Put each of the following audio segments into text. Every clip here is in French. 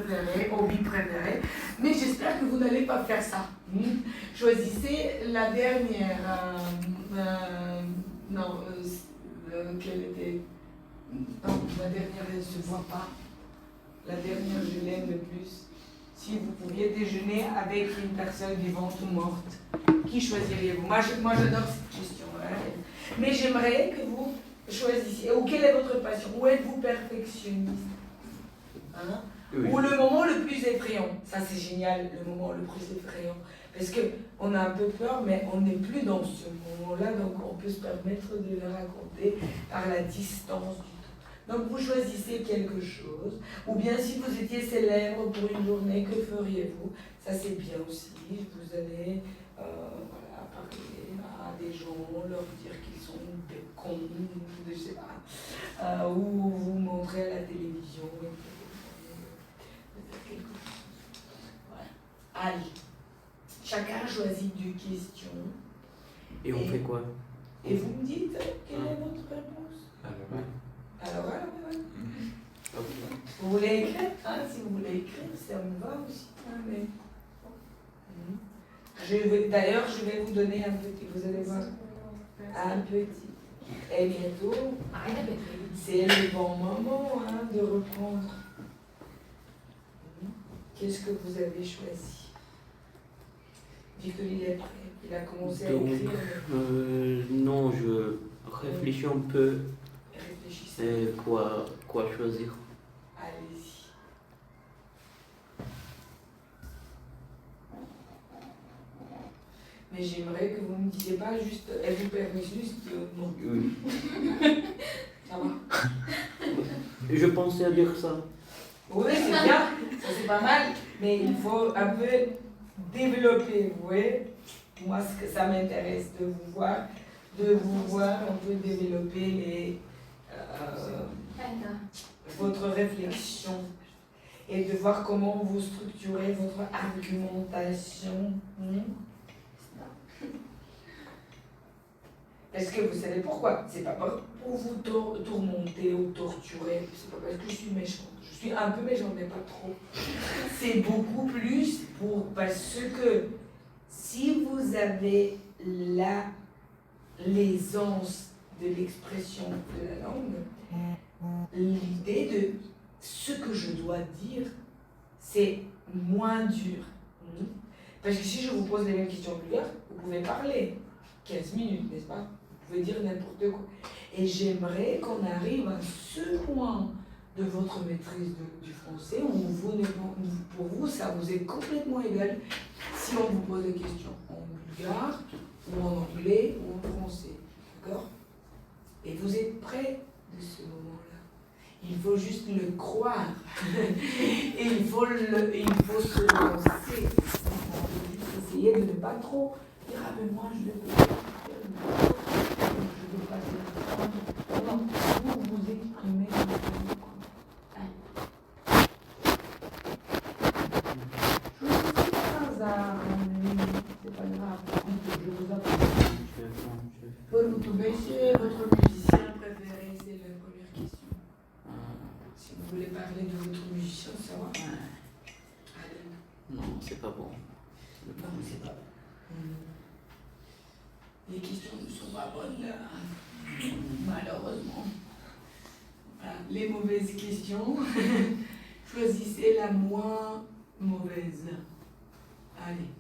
préféré, hobby préféré. Mais j'espère que vous n'allez pas faire ça. Choisissez la dernière. Quelle était. Non, la dernière, elle ne se voit pas. La dernière, je l'aime le plus. Si vous pouviez déjeuner avec une personne vivante ou morte, qui choisiriez-vous? Moi, j'adore cette question. Hein. Mais j'aimerais que vous choisissiez. Ou quelle est votre passion? Où êtes-vous perfectionniste? Hein? Oui. Ou le moment le plus effrayant? Ça, c'est génial, le moment le plus effrayant. Parce qu'on a un peu peur, mais on n'est plus dans ce moment-là, donc on peut se permettre de le raconter par la distance du temps. Donc vous choisissez quelque chose, ou bien si vous étiez célèbre pour une journée, que feriez-vous? Ça c'est bien aussi, vous allez parler à des gens, leur dire qu'ils sont des cons, je sais pas, ou vous montrer à la télévision, de faire quelque chose. Voilà. Allez. Chacun choisit deux questions. Et on fait quoi? Et vous me dites quelle est votre réponse? Alors, ouais. Okay. Vous voulez écrire? Si vous voulez écrire, ça me va aussi. Mais... D'ailleurs, je vais vous donner un petit, vous allez voir, un petit. Et bientôt, c'est le bon moment de reprendre. Qu'est-ce que vous avez choisi? Victor, il est prêt. Il a commencé à écrire. Non, je réfléchis un peu. Réfléchissez. Quoi choisir? Allez-y. Mais j'aimerais que vous ne me disiez pas juste, êtes-vous perfectionniste? Non. Oui. Ça va? Je pensais à dire ça. Oui, c'est bien. Ça, c'est pas mal. Mais il faut un peu développer, vous voyez. Moi, ce que ça m'intéresse de vous voir un peu développer votre réflexion et de voir comment vous structurez votre argumentation. Parce que vous savez pourquoi? C'est pas pour vous tourmenter ou torturer, c'est pas parce que je suis méchante. Je suis un peu méchante, mais pas trop. C'est beaucoup plus parce que si vous avez l'aisance de l'expression de la langue, l'idée de ce que je dois dire, c'est moins dur. Parce que si je vous pose les mêmes questions plus tard, vous pouvez parler 15 minutes, n'est-ce pas? Vous pouvez dire n'importe quoi. Et j'aimerais qu'on arrive à ce point de votre maîtrise du français où pour vous, ça vous est complètement égal si on vous pose des questions en bulgare, ou en anglais, ou en français. D'accord? Et vous êtes prêts de ce moment-là. Il faut juste le croire. Et il faut se lancer. Il faut juste essayer de ne pas trop dire, ah mais moi je ne veux pas dire. Non, vous exprimez. C'est pas grave, je vous apprends. Vous pouvez votre musicien préféré, c'est la première question. Si vous voulez parler de votre musicien, ça va? Allez. Non, c'est pas bon. Non, c'est pas bon. Les questions ne sont pas bonnes, malheureusement. Voilà. Les mauvaises questions, choisissez la moins mauvaise. Allez.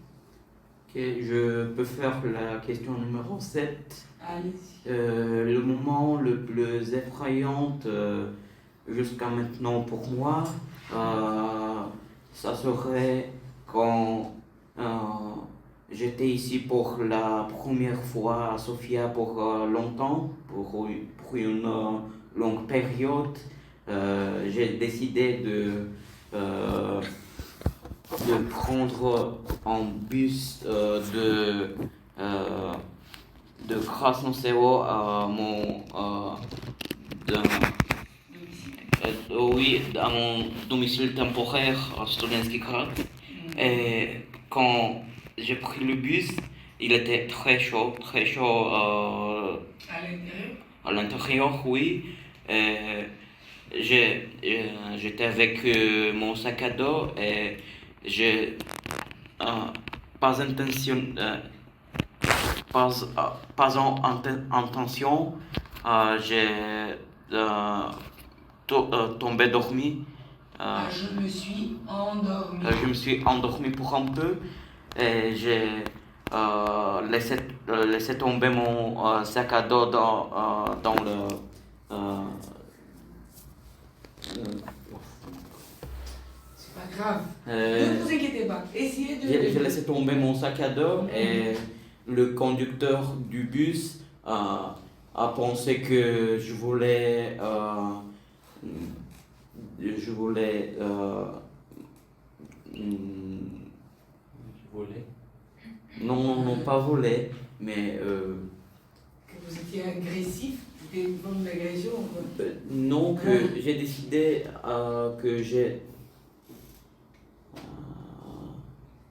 Ok, je peux faire la question numéro 7. Allez-y. Le moment le plus effrayant jusqu'à maintenant pour moi, ça serait quand j'étais ici pour la première fois à Sofia pour longtemps, pour une longue période. J'ai décidé de prendre un bus de Krasnosevo à à mon domicile temporaire à Studenski Grad. Et quand j'ai pris le bus, il était très chaud à l'intérieur. À l'intérieur, oui. j'étais avec mon sac à dos et j'ai euh, pas intention, pas, pas en intention, j'ai euh, tombé dormi. Je me suis endormie. Je me suis endormi pour un peu et j'ai laissé tomber mon sac à dos dans le. euh, C'est pas grave. euh, Ne vous inquiétez pas. Essayez de... j'ai laissé tomber mon sac à dos et le conducteur du bus a pensé que je voulais. Je voulais. Je voulais. Non, pas voler, mais. Que vous étiez agressif. C'était une forme d'agression. Non, que j'ai décidé que j'ai.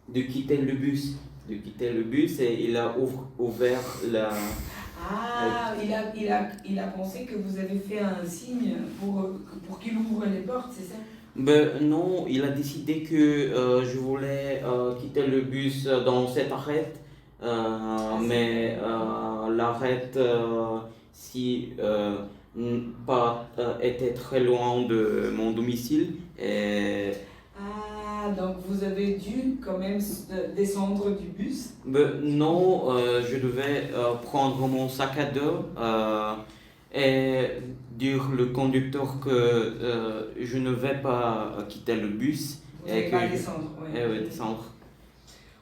De quitter le bus. De quitter le bus et il a ouvert la. Ah, il a pensé que vous avez fait un signe pour qu'il ouvre les portes, c'est ça? Ben non, il a décidé que je voulais quitter le bus dans cet arrêt, mais l'arrêt si pas était très loin de mon domicile et Ah, donc vous avez dû quand même descendre du bus. ben non, je devais prendre mon sac à dos et dire le conducteur que je ne vais pas quitter le bus Vous et n'allez que pas descendre. Ouais. ouais, descendre.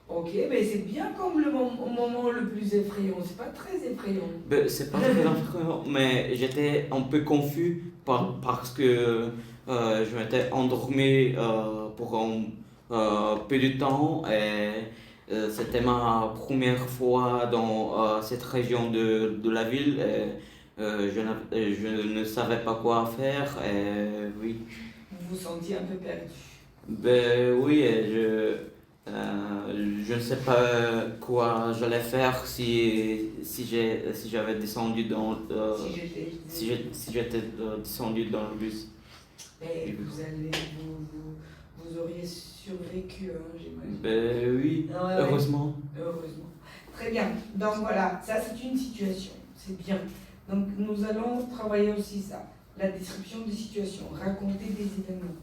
Ok, mais c'est bien comme le moment le plus effrayant. C'est pas très effrayant. Ben, c'est pas très effrayant, mais j'étais un peu confus parce que je m'étais endormi pour un peu de temps et c'était ma première fois dans cette région de la ville et je ne savais pas quoi faire et oui. Vous vous sentiez un peu perdu. Ben oui, et je ne sais pas quoi j'allais faire si j'avais descendu dans si j'étais descendu dans le bus. Et vous auriez survécu, hein, j'imagine. Ben oui, Ah ouais, heureusement. heureusement. Très bien. Donc voilà, ça c'est une situation. C'est bien. Donc nous allons travailler aussi ça. La description des situations, raconter des événements.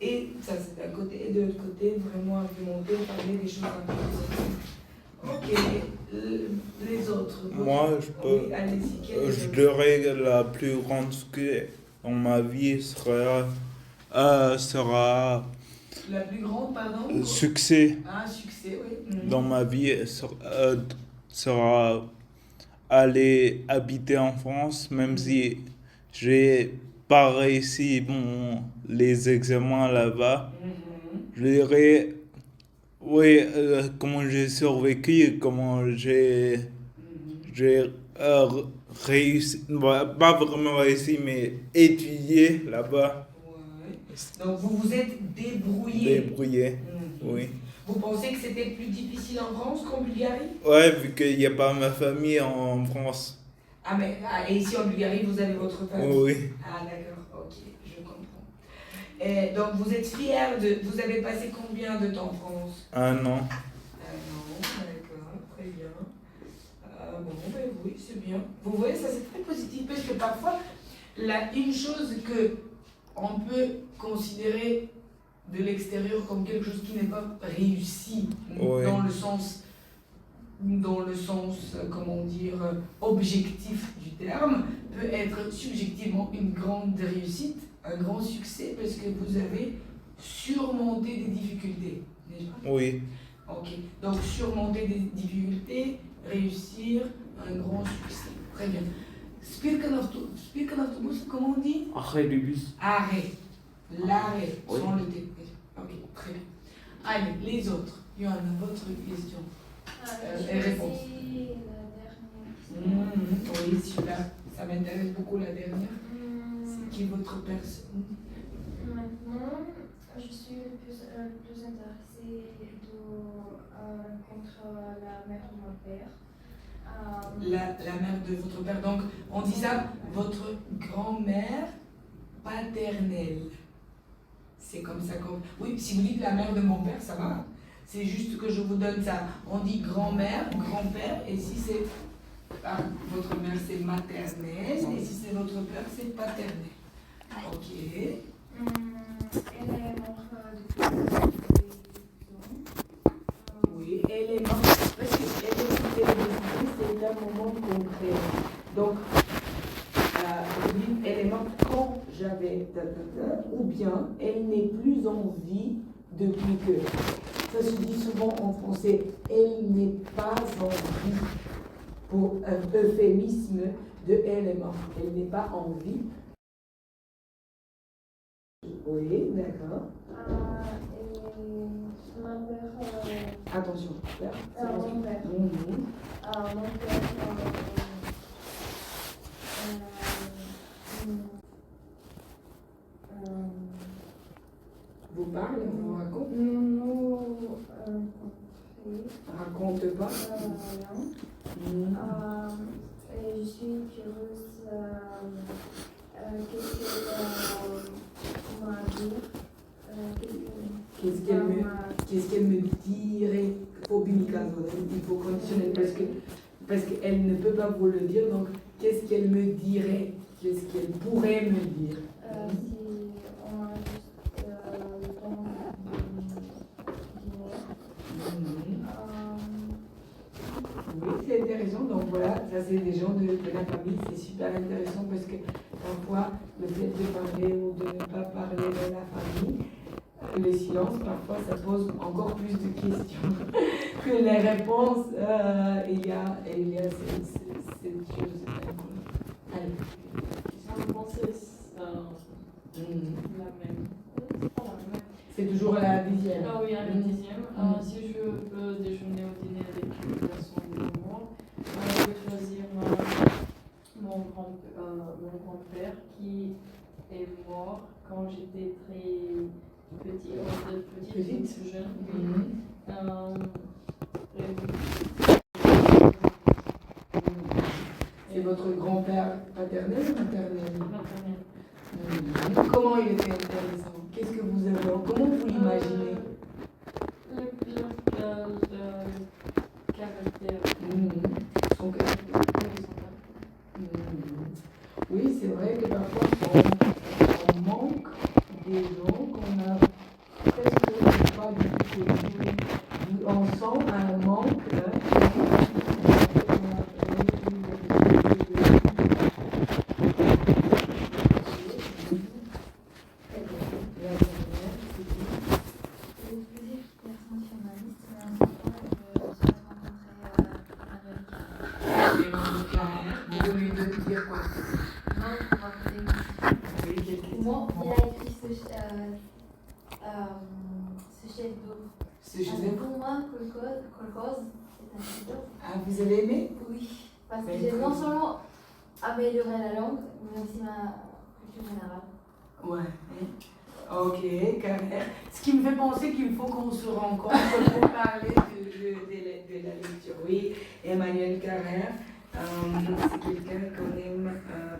Et ça c'est d'un côté. Et de l'autre côté, vraiment argumenter, parler des choses intéressantes. Ok. Les autres. Moi, je peux. Oui, allez-y. Quel est Je le- dirais que la plus grande succès dans ma vie sera La plus grande, pardon? succès Ah, succès, oui. dans ma vie sera aller habiter en France, même si j'ai pas réussi les examens là-bas. Je dirais, oui, comment j'ai survécu, comment j'ai réussi, pas vraiment réussi, mais étudié là-bas, Ouais. Donc vous vous êtes débrouillé. débrouillé, Mhm. oui. Vous pensez que c'était plus difficile en France qu'en Bulgarie? Ouais, vu qu'il n'y a pas ma famille en France. Ah, mais et ici en Bulgarie, vous avez votre famille? Oui. Ah, d'accord, ok, je comprends. Et donc vous êtes fier de. Vous avez passé combien de temps en France? 1 an. Non, d'accord, très bien. Bon, ben oui, c'est bien. Vous voyez, ça c'est très positif parce que parfois, une chose que on peut considérer de l'extérieur comme quelque chose qui n'est pas réussi Oui. dans le sens, comment dire, objectif du terme, peut être subjectivement une grande réussite, un grand succès parce que vous avez surmonté des difficultés, n'est-ce pas? Oui. Ok, donc surmonter des difficultés, réussir, un grand succès. Très bien. Spirken autobus, comment on dit? Arrêt du bus. Arrêt. L'arrêt, Oui. sans le T. Ok, très bien. Allez, les autres. Johanna, votre question. Et réponse. Oui, super. Ça m'intéresse beaucoup la dernière. C'est qui votre personne? Maintenant, je suis plus intéressée contre la mère de mon père. La mère de votre père. Donc, on dit ça, votre grand-mère paternelle. C'est comme ça qu'on... Oui, si vous dites la mère de mon père, ça va. C'est juste que je vous donne ça. On dit grand-mère, grand-père, et si c'est... votre mère, c'est maternelle, et si c'est votre père, c'est paternel. Ok. Elle est morte depuis 2 ans. Oui, elle est morte. Parce qu'elle est hospitalisée, c'est un moment concret. Donc, vous dites, elle est morte quand j'avais ou bien elle n'est plus en vie depuis que. Ça se dit souvent en français, elle n'est pas en vie. Pour un euphémisme de elle est morte. Elle n'est pas en vie. Oui, d'accord. Et ma mère. Attention, là. Mon père. Mon père. Vous parlez, on raconte. Nous Raconte pas. rien. Et je suis curieuse. Comment dire Qu'est-ce qu'elle me dirait au il faut conditionner parce qu'elle ne peut pas vous le dire, donc qu'est-ce qu'elle me dirait, qu'est-ce qu'elle pourrait me dire si on a juste le temps de dîner. Oui, c'est intéressant. Donc voilà, ça c'est des gens de la famille, c'est super intéressant parce que parfois le fait de parler ou de ne pas parler de la famille, le silence, parfois ça pose encore plus de questions que les réponses. Il y a cette chose. Allez. Je pensais la même. C'est pas la même. C'est toujours la 10e. Ah oui, la 10e. Si je veux déjeuner ou dîner avec une personne de moi, je vais choisir mon grand-père qui est mort quand j'étais très petite, jeune. C'est votre grand-père paternel ou maternel? Maternel. Comment il était intéressant? Qu'est-ce que vous avez? Comment vous l'imaginez? Le caractère. Son caractère. Oui, c'est vrai que parfois on manque des gens qu'on a presque pas du tout connus. On sent un manque. Bon, il a écrit ce chef d'œuvre. Ce chef-d'œuvre. Pour moi, Kolkhoz, c'est un chef-d'œuvre. Ah, vous avez aimé? Oui, parce que j'ai non seulement amélioré la langue, mais aussi ma culture générale. Ouais. Ok, carré. Ce qui me fait penser qu'il faut qu'on se rencontre pour parler de la lecture. Oui, Emmanuel Carrère, c'est quelqu'un qu'on aime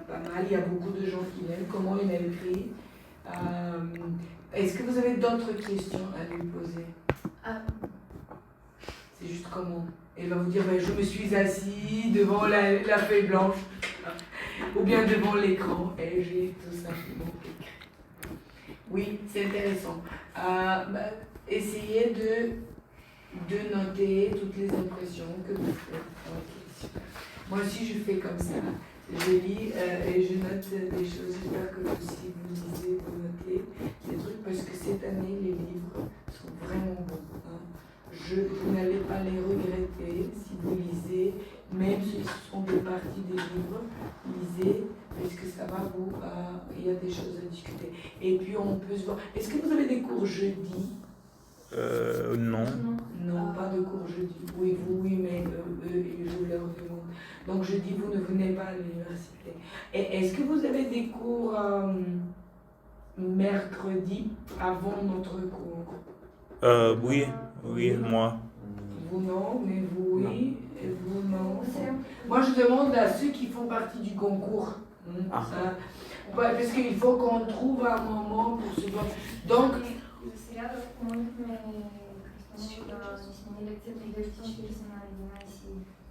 pas mal. Il y a beaucoup de gens qui l'aiment. Comment il a écrit? Est-ce que vous avez d'autres questions à lui poser? C'est juste comment? Elle va vous dire, je me suis assis devant la feuille blanche ou bien devant l'écran et j'ai tout simplement écrit. Oui, c'est intéressant. Essayez de noter toutes les impressions que vous faites. Okay, super. Moi aussi, je fais comme ça. Je lis et je note des choses. J'espère que si vous lisez, vous notez des trucs parce que cette année, les livres sont vraiment bons. Vous n'allez pas les regretter si vous lisez, même si ce sont des parties des livres, lisez, parce que ça va vous... il y a des choses à discuter. Et puis on peut se voir... Est-ce que vous avez des cours jeudi? Non. Non, pas de cours jeudi. Oui, vous, oui, mais je leur demande. Donc jeudi, vous ne venez pas à l'université. Et est-ce que vous avez des cours mercredi avant notre cours? Oui, moi. Vous non, mais vous oui, et vous non. Moi je demande à ceux qui font partie du concours. Ouais, parce qu'il faut qu'on trouve un moment pour se voir. Donc, Сега в момента ме Кристина да снимаме лекцията и вече ще са на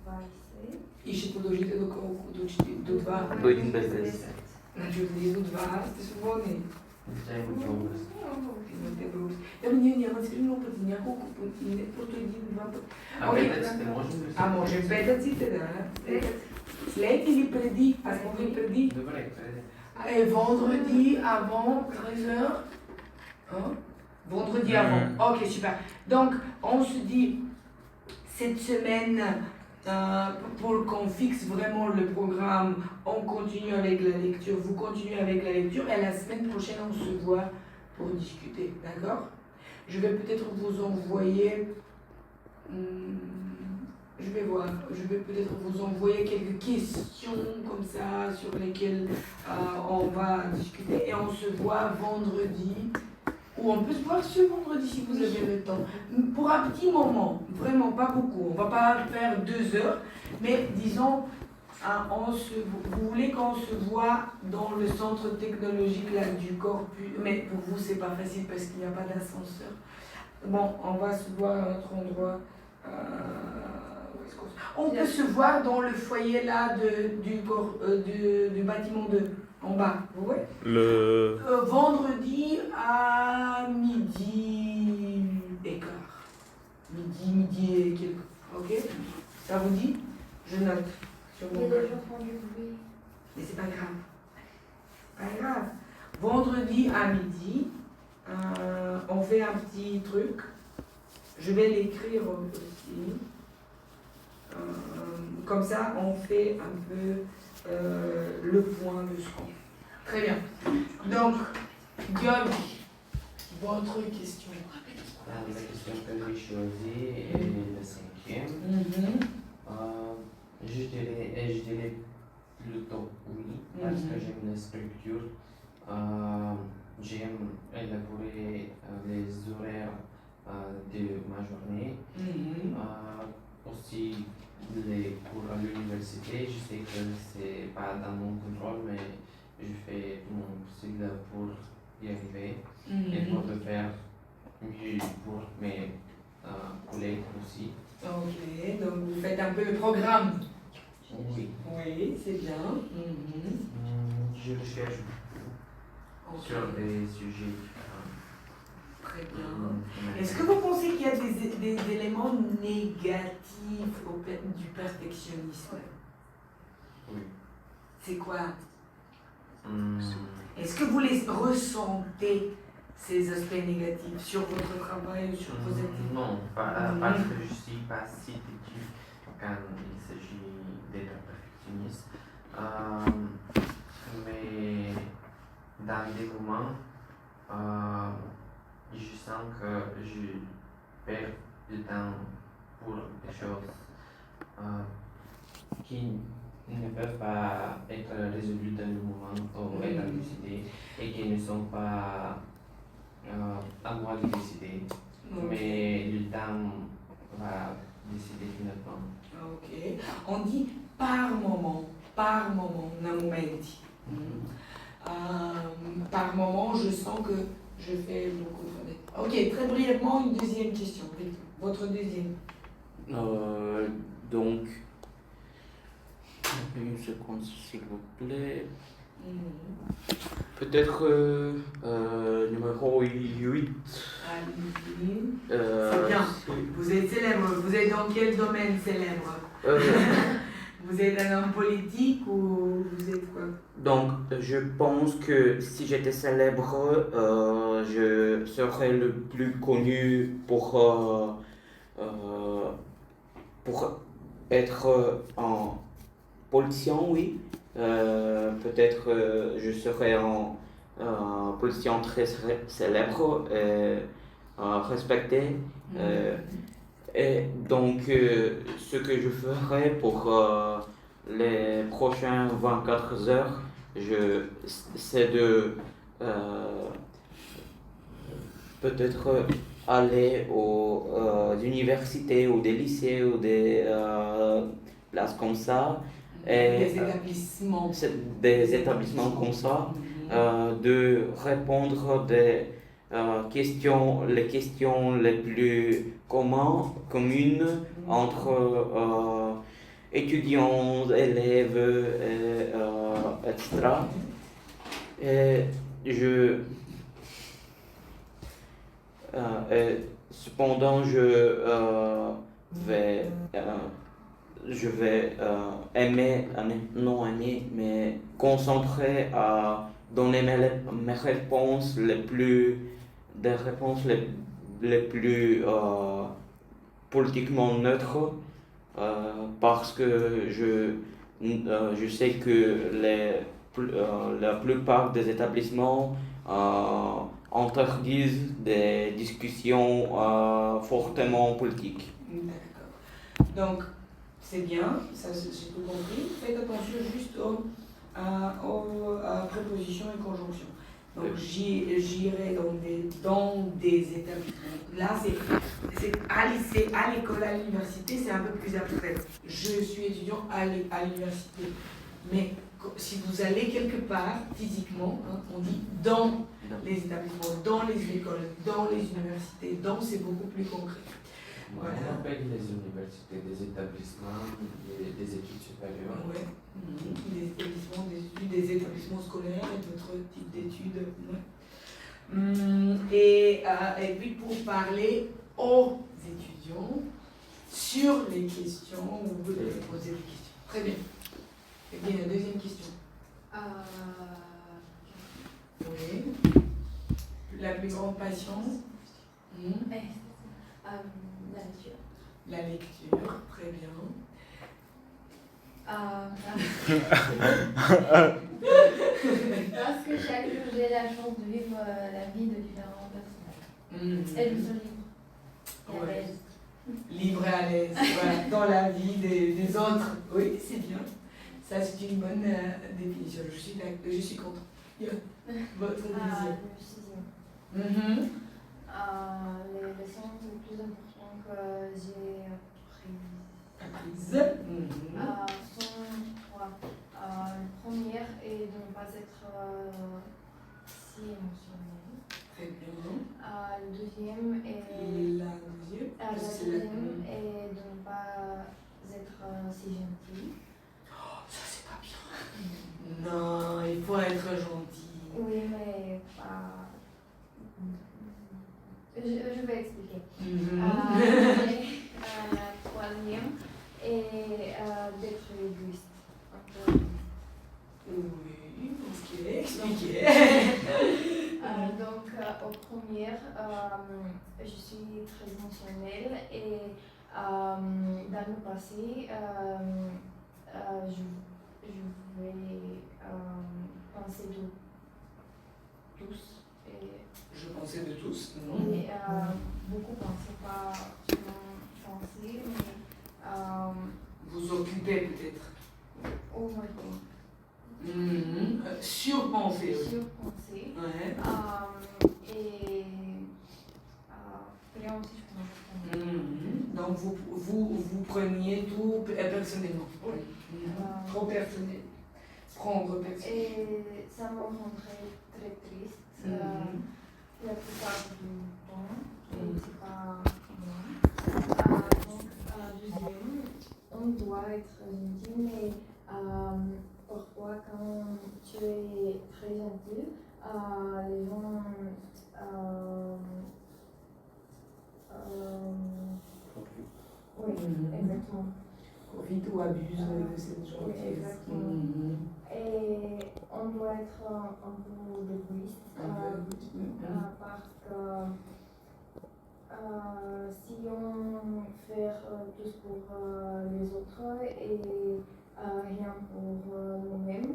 11:20. и ще продължите до колко? До 2? До 1 без 10. Значи от 1 до 2 сте свободни. Имате български. Ние няма да много пъти, няколко пъти, не просто един-два пъти. А петъците може ли? А може петъците, да. След или преди? Аз мога и преди. Добре, преди. Et vendredi avant 13h. Hein? Vendredi avant. Ok, super. Donc, on se dit, cette semaine, pour qu'on fixe vraiment le programme, on continue avec la lecture, vous continuez avec la lecture, et la semaine prochaine, on se voit pour discuter. D'accord? Je vais peut-être vous envoyer... je vais voir, je vais peut-être vous envoyer quelques questions comme ça sur lesquelles on va discuter et on se voit vendredi, ou on peut se voir ce vendredi si vous avez le temps, pour un petit moment, vraiment pas beaucoup, on va pas faire 2 heures, mais disons, vous voulez qu'on se voit dans le centre technologique là, du corpus, mais pour vous c'est pas facile parce qu'il n'y a pas d'ascenseur. Bon, on va se voir à un autre endroit. On peut se voir dans le foyer là du bâtiment 2, en bas, vous voyez? Vendredi à midi et quart. Midi et quelques. Ok? Ça vous dit? Je note sur Il y mon a des cahier. gens qui font du bruit. Mais c'est pas grave. Pas grave. Vendredi à midi, on fait un petit truc. Je vais l'écrire aussi. Comme ça, on fait un peu le point de ce qu'on fait. Très bien. Donc, Guillaume, votre question. La question que j'ai choisie est la 5e. Je dirais plutôt oui, parce que j'aime la structure. J'aime élaborer les horaires de ma journée. Aussi les cours à l'université, je sais que c'est pas dans mon contrôle, mais je fais tout mon possible pour y arriver et pour le faire mieux pour mes collègues aussi. Ok, donc vous faites un peu le programme. Oui. Oui, c'est bien. Je recherche Ok, sur des sujets différents. très bien. Est-ce que vous pensez qu'il y a des éléments négatifs du perfectionnisme? Oui. C'est quoi? Est-ce que vous les ressentez, ces aspects négatifs, sur votre travail ou sur vos activités? Non, parce que je ne suis pas si têtu quand il s'agit d'être perfectionniste. Mais dans des moments, je sens que je perds du temps pour des choses qui ne peuvent pas être résolues dans le moment ou être décidées et qui ne sont pas à moi de décider. Mais le temps va décider finalement. Ok. On dit par moment, na momenti. Par moment, je sens que je fais beaucoup de fautes. Ok, très brièvement, une deuxième question. Votre deuxième. Donc, une seconde s'il vous plaît. Peut-être numéro 8. C'est bien. Vous êtes célèbre. Vous êtes dans quel domaine célèbre? Vous êtes un homme politique ou vous êtes quoi? Donc, je pense que si j'étais célèbre, je serais le plus connu pour être un politicien, oui. Peut-être je serais un politicien très célèbre et respecté. Et donc, ce que je ferai pour les prochaines 24 heures, c'est de peut-être aller aux universités ou des lycées ou des places comme ça. Des établissements. Des établissements comme ça de répondre des les questions les plus communes entre étudiants, élèves, etc. Et cependant, je vais mais concentrer à donner mes réponses des réponses les plus politiquement neutres, parce que je sais que la plupart des établissements interdisent des discussions fortement politiques. D'accord. Donc, c'est bien, ça j'ai tout compris. Faites attention juste aux prépositions et conjonctions. Donc, j'irai dans des établissements. Là, c'est à l'école, à l'université, c'est un peu plus abstrait. Je suis étudiant à l'université. Mais si vous allez quelque part, physiquement, hein, on dit dans les établissements, dans les écoles, dans les universités, c'est beaucoup plus concret. Voilà. On appelle les universités des établissements des études supérieures. Ouais. Des établissements d'études, des établissements scolaires et d'autres types d'études. Ouais. Et puis pour parler aux étudiants sur les questions, vous pouvez poser des questions. Très bien. Et bien, la deuxième question. Oui. La plus grande passion. La lecture. La lecture, très bien. Parce que chaque jour j'ai la chance de vivre la vie de différents personnages. Et je suis libre. Et à l'aise. Libre et à l'aise, voilà, dans la vie des autres. Oui, c'est bien. Ça, c'est une bonne définition. Je suis content. Votre vision. Le sixième. Les leçons les plus importantes que j'ai apprises sont trois. La première est de ne pas être si émotionnel. Très bien. Le deuxième est La deuxième est de ne pas être si gentil. Oh, ça c'est pas bien. Non, il faut être gentil. Oui, mais pas. Je vais expliquer. La troisième est d'être égoïste. Oui, ok, expliquez. Donc, au premier, je suis très émotionnelle et dans le passé, je vais penser de tous. Je pensais de tous. Et beaucoup ne pensaient pas seulement penser, mais. Vous occupez peut-être. Au moins. Surpenser. Surpenser. Ouais. Et après aussi, je pense. Donc vous preniez tout personnellement. Oui. Trop personnel. Prendre personnel. Et ça me rend très triste. La plupart du temps, c'est pas moi. Donc, deuxième, on doit être gentil, mais parfois quand tu es très gentil, les gens oui, exactement. Profitent ou abusent de cette gentillesse. Exactement. Et on doit être un peu égoïste parce que si on fait tout pour les autres et rien pour nous-mêmes,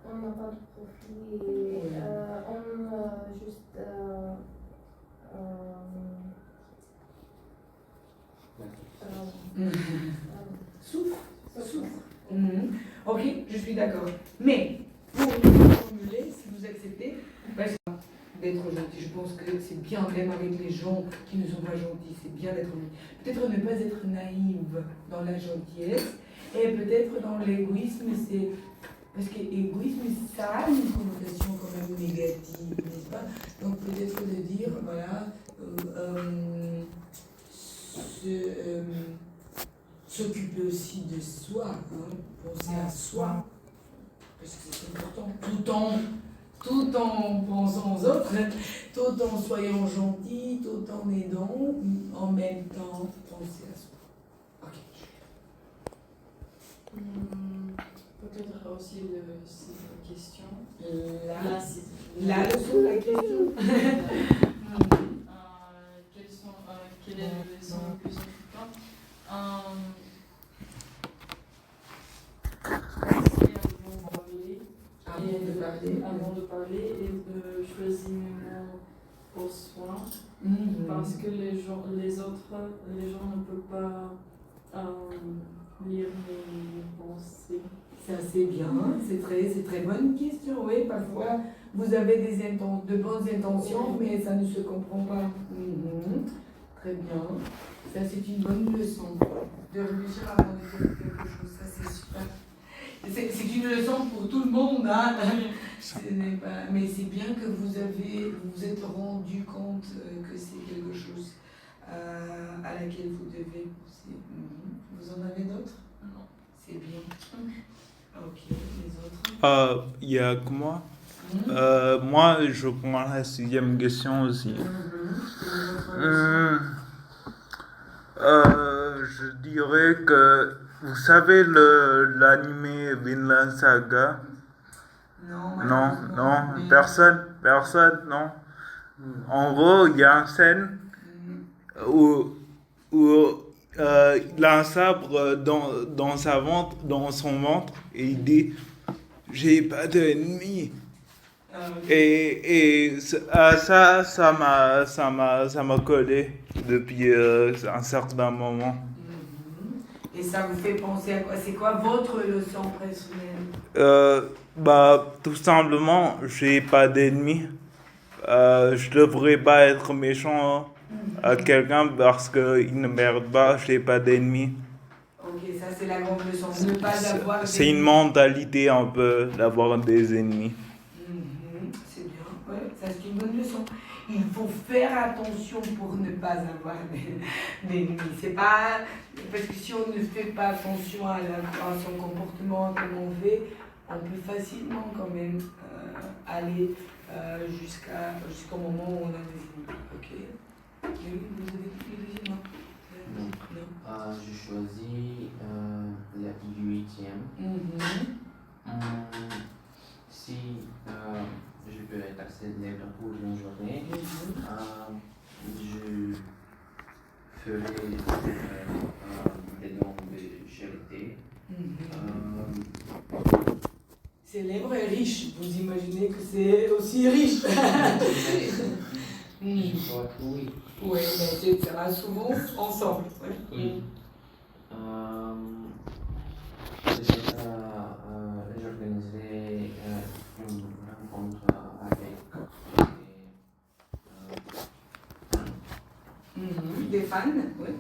on n'a pas de profit et on juste Souffre. Ok, je suis d'accord. Mais pour formuler, si vous acceptez, d'être gentil. Je pense que c'est bien, même avec les gens qui ne sont pas gentils, c'est bien d'être gentil. Peut-être ne pas être naïve dans la gentillesse, et peut-être dans l'égoïsme, c'est Parce que égoïsme, ça a une connotation quand même négative, n'est-ce pas? Donc peut-être de dire, voilà, s'occuper aussi de soi, hein, penser à soi, parce que c'est important, tout en pensant aux autres, tout en soyant gentil, tout en aidant, en même temps penser à soi. Ok. Peut-être aussi cette question. Là, La la leçon, la question. Quelle est la leçon la plus importante? Avant de parler et de choisir mes mots pour soi, parce que les gens ne peuvent pas lire mes pensées. Ça c'est bien, c'est très bonne question, oui, parfois vous avez de bonnes intentions, mais ça ne se comprend pas. Très bien, ça c'est une bonne leçon, de réfléchir avant de dire quelque chose, ça c'est super. C'est une leçon pour tout le monde, hein. Mais c'est bien que vous êtes rendu compte que c'est quelque chose à laquelle vous devez pousser. Vous en avez d'autres? Non. C'est bien. Ok, les autres? Il y a que moi. Moi, je prends la 6e question aussi. Je dirais que, vous savez l'anime Vinland Saga? Non, personne, non. En gros, il y a une scène où il a un sabre dans son ventre, et il dit j'ai pas d'ennemis. Et ça m'a collé depuis un certain moment. Et ça vous fait penser à quoi? C'est quoi votre leçon personnelle? Tout simplement, j'ai pas d'ennemis. Je devrais pas être méchant à quelqu'un parce qu'il ne merde pas, j'ai pas d'ennemis. Ok, ça c'est la grande leçon. Ne pas avoir C'est une mentalité un peu d'avoir des ennemis. C'est bien, ouais, ça c'est une bonne leçon. Il faut faire attention pour ne pas avoir d'ennemis. C'est pas parce que si on ne fait pas attention à son comportement, à comment on fait, on peut facilement quand même aller jusqu'au moment où on a des ennemis. Ok. Vous avez dit non? Non. J'ai choisi la 8e. Si je peux être assez libre pour une journée, je ferai des dons de charité. Célèbre et riche, vous imaginez que c'est aussi riche. Je crois que oui. Oui, mais ça va souvent ensemble. Oui. Peut-être j'organiserai une rencontre avec des fans, oui.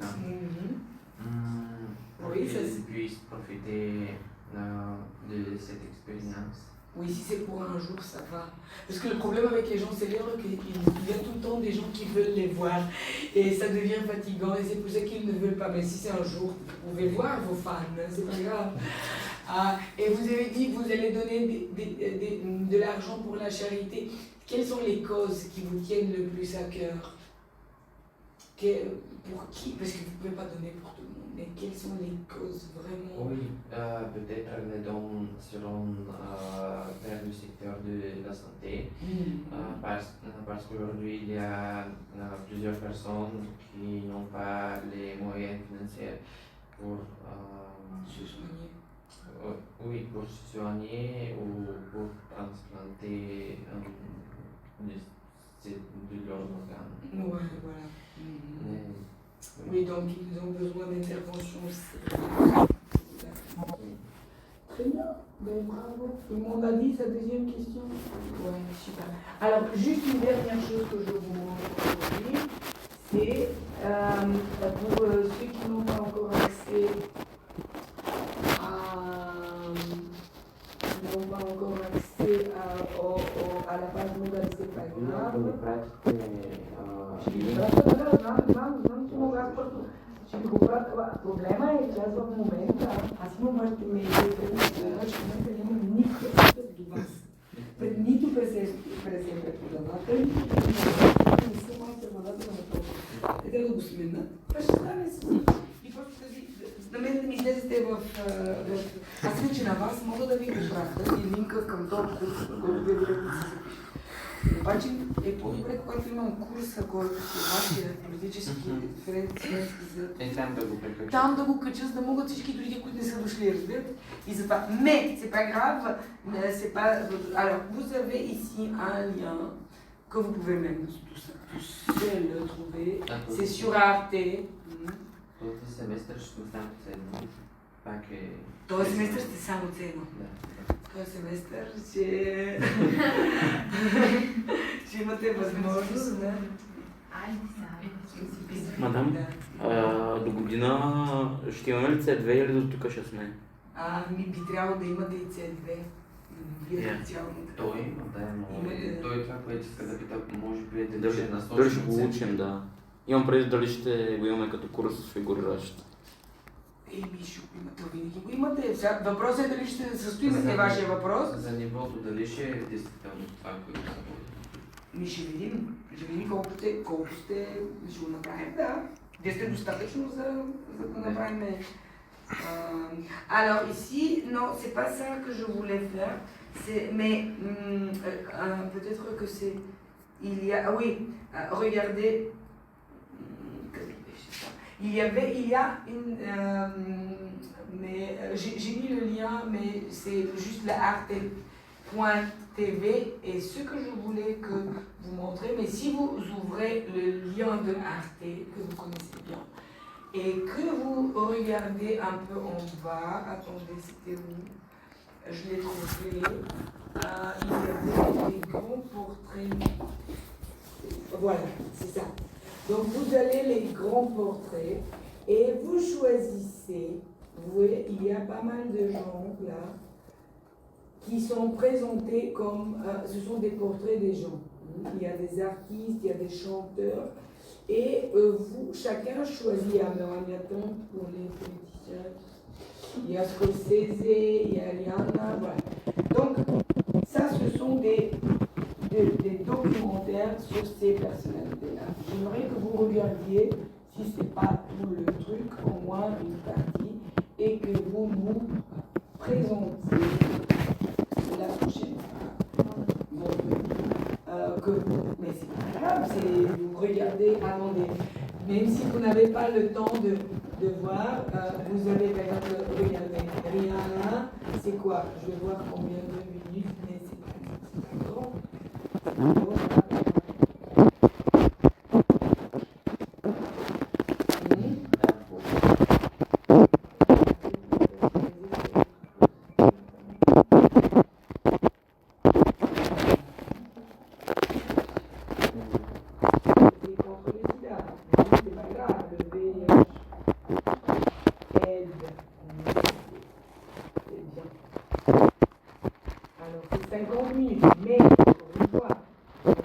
Pour Oui, qu'ils puissent profiter de cette expérience. Oui, si c'est pour un jour, ça va. Parce que le problème avec les gens célèbres, c'est qu'il y a tout le temps des gens qui veulent les voir. Et ça devient fatigant, et c'est pour ça qu'ils ne veulent pas. Mais si c'est un jour, vous pouvez voir vos fans, hein, c'est pas grave. Et vous avez dit que vous allez donner de l'argent pour la charité. Quelles sont les causes qui vous tiennent le plus à cœur? Pour qui? Parce que vous ne pouvez pas donner pour tout le monde, mais quelles sont les causes vraiment? Oui, peut-être les dons seront vers le secteur de la santé, parce qu'aujourd'hui il y a plusieurs personnes qui n'ont pas les moyens financiers pour Se soigner. Oui, pour se soigner ou pour transplanter de leurs organes. Ouais, voilà. Oui, donc ils ont besoin d'intervention aussi. Très bien, ben, bravo. Tout le monde a dit sa deuxième question? Oui, super. Alors, juste une dernière chose que je vous montre aujourd'hui, c'est pour ceux qui n'ont pas encore accès à pas Nu grave. e practice N-am să mă las pe tu. Și cu problema e că azi в момента, аз имам моите мейли, че в момента нямам никакъв достъп до вас. Нито през преподавател, нито през не съм аз преподавател на това. Те трябва да го сменят. Това ще стане с и просто тази, на мен да ми излезете в... Аз вече на вас мога да ви го пратя и линка към този курс, който вие да се запишете. Обаче е по-добре, когато имам курса, който се вашия политически референции за... Там да го прекача. Там да го кача, за да могат всички други, които не са дошли, разбират. И затова, mais c'est pas grave, c'est pas... Alors, vous avez ici un lien que vous pouvez même tout seul trouver. C'est sur Arte. Този семестър ще оставам ценно. Пак е... Този семестър сте само ценно. Да. Този семестър ще имате възможност да... Мадам, до година ще имаме ли C2 или до тук ще сме? Би трябвало да имате и C2. Вие специално. Той има, да, но той това, което иска да пита, може би е да Дали ще насочим. дали ще го учим, да. Имам преди дали ще го имаме като курс с фигуриращ. Ще го имате, винаги го имате. Въпросът е дали ще се състои вашия въпрос. За нивото, дали ще е действително това, което се води? Ще видим. Ще видим колко сте, ще го направим, да. Вие сте достатъчно за да направим. Alors ici, non, c'est pas ça que je voulais faire. Mais peut-être que c'est... Il y a... Ah oui, regardez... Il y a une... mais j'ai mis le lien, mais c'est juste la arte.tv et ce que je voulais que vous montrer, mais si vous ouvrez le lien de Arte, que vous connaissez bien, et que vous regardez un peu en bas, attendez, c'était où? Je l'ai trouvé. Il y avait des grands portraits. Voilà, c'est ça. Donc vous allez les grands portraits et vous choisissez. Vous voyez, il y a pas mal de gens là qui sont présentés comme... ce sont des portraits des gens. Il y a des artistes, il y a des chanteurs. Et vous, chacun choisit un marathon pour les politiciens. Il y a Scorsese, il y a Rihanna, voilà. Donc, ça, ce sont des documentaires sur ces personnalités-là. J'aimerais que vous regardiez, si ce n'est pas tout le truc, au moins une partie, et que vous nous présentiez la prochaine fois. Mais c'est pas grave, vous regardez, attendez, même si vous n'avez pas le temps de voir, vous avez par exemple, regardez, Rihanna, c'est quoi? Je vais voir combien de minutes, mais c'est pas grand. Alors, c'est 50 minutes, mais, encore une fois, au lieu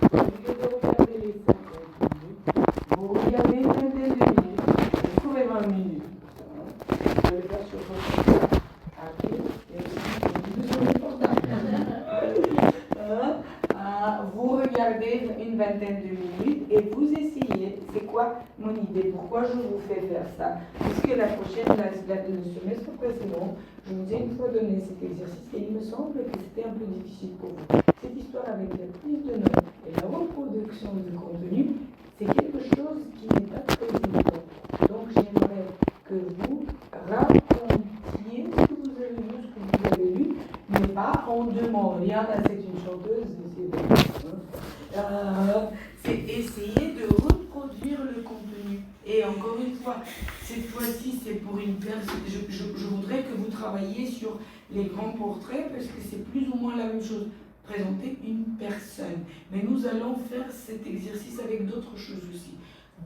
de regarder les 50 minutes, vous regardez une vingtaine de minutes, vous trouvez 20 minutes. Vous allez faire sur votre après, et vous regardez une vingtaine de minutes et vous essayez. C'est quoi mon idée? Pourquoi je vous fais faire ça? Puisque le semestre précédent, je vous ai une fois donné cet exercice et il me semble que c'était un peu difficile pour vous. Cette histoire avec la prise de notes et la reproduction du contenu, c'est quelque chose qui n'est pas très évident. Donc j'aimerais que vous racontiez ce que vous avez vu, ce que vous avez lu, mais pas en deux mots. Rihanna, c'est une chanteuse, c'est essayer de reproduire le contenu. Et encore une fois, cette fois-ci, c'est pour une personne. Je voudrais que vous travailliez sur les grands portraits parce que c'est plus ou moins la même chose. Présenter une personne. Mais nous allons faire cet exercice avec d'autres choses aussi.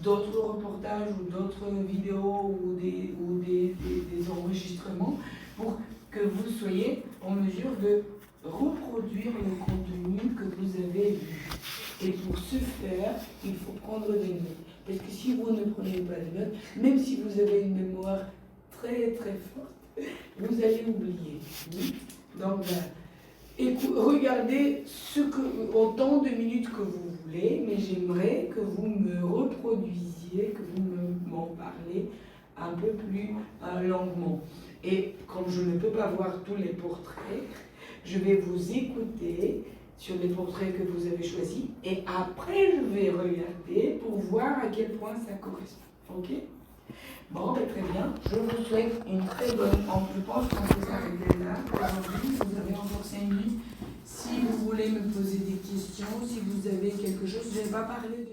D'autres reportages ou d'autres vidéos ou des enregistrements pour que vous soyez en mesure de reproduire le contenu que vous avez vu. Et pour ce faire, il faut prendre des notes. Parce que si vous ne prenez pas de notes, même si vous avez une mémoire très très forte, vous allez oublier. Oui. Donc voilà. Regardez autant de minutes que vous voulez, mais j'aimerais que vous me reproduisiez, que vous m'en parlez un peu plus longuement. Et comme je ne peux pas voir tous les portraits, je vais vous écouter sur les portraits que vous avez choisis et après je vais regarder pour voir à quel point ça correspond. Ok? Bon, ben, très bien. Je vous souhaite une très bonne... Je pense qu'on peut s'arrêter là. Aujourd'hui, vous avez encore 5 minutes. Si vous voulez me poser des questions, si vous avez quelque chose, je ne vais pas parler de...